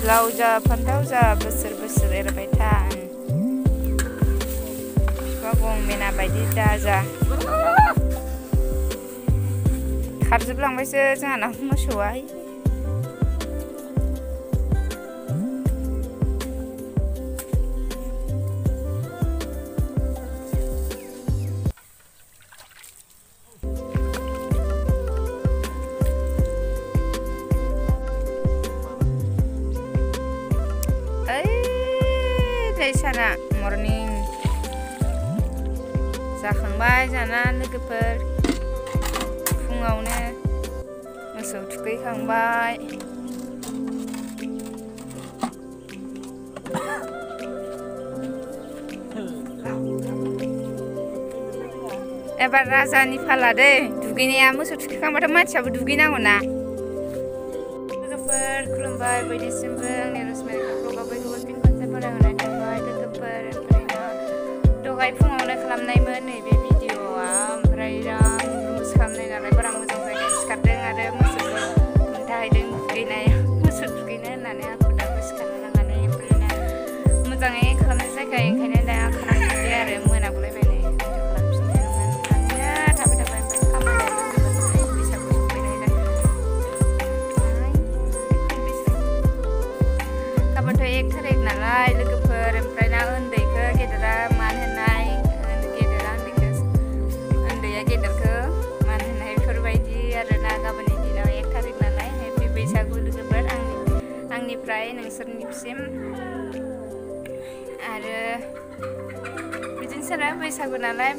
लाव जा फान्थाव जा बोसोर बोसोर एरबाय था बिफा गंमेना बायदि दाजा खारजोबलांबायसो जोंहाना मोसौआ साना मर्निं जाखांबाय जाना लोगोफोर फुङावनो मोसौ थुखैखांबाय एबार राजानि फाला दै दुगैनाया मोसौ थुखैखांबाथ' मानसियाबो दुगैनांगौ ना लोगोफोर खुलुमबाय बयनिसिमबो आंनि रसमेरिखौ ब्लगाव बयखौबो फिन खनसे फरायहरनाय थाबाय लोगोफोर दहाय फुङावनो खालामनायमोन नैबे भिडिअ'आ ओमफ्राय आं रुमस खालामनाय नालाय बारा मोजां जायगायाव सिखारदों आरो मोसौखौ खोन्थाहैदों दुगैनायाव मोसौ थुखैनो होननानै आंखौ दाबो सिखारनो लांनानै ओमफ्राय मोजाङै खालामनाय जायगा ओंखायनो दा खालामफिनबाय आरो मोनागुलायबाय नै गाबोनथ' 1 थारिख नालाय लोगोफोर ओमफ्राय ना उन्दैखौ गेदेरा मान होनाय गेदेरा उन्दैया गेदेरखौ मान होनाय बेफोरबायदि आरोना गाबोननि दिनाव 1 थारिख नालाय हेपि बैसागु लोगोफोर आंनिफ्राय नोंसोरनिसिम आरो बिदिनोसै बैसागु नालाय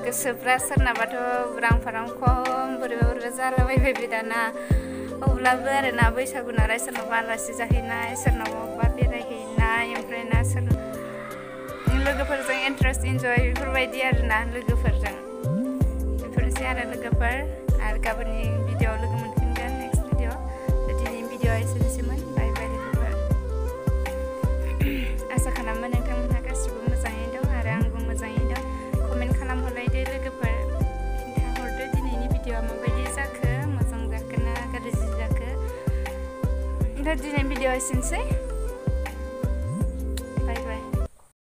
गोसोफ्रा सोरनाबाथ' उरां फारां खम बोरैबा बोरैबा जालाबायबाय दाना अब्लाबो आरोना बैसागु नालाय सोरनावबा आलासि जाहैनाय सोरनावबा बेरायहैनाय ओमफ्राय ना लोगोफोरजों इन्टारेस्ट इन्जय बेफोरबायदि आरोना लोगोफोरजों बेफोरनोसै आरो लोगोफोर आरो गाबोननि भिडिअ'आव लोगो मोनफिनगोन नेक्स्ट भिडिअ' दिनैनि भिडिअ'आ एसेनोसैमोन बाय बाय लोगोफोर आसा खालामो नोंथांमोनहा गासिबो मोजाङै दं आरो आंबो मोजाङै दं कमेन्ट खालामहरलायदो लोगोफोर खिन्थाहरदो दिनैनि भिडिअ'आ माबायदि जाखो मोजां जाखो ना गाज्रि जाखो दा दिनैनि भिडिअ'आ एसेनोसै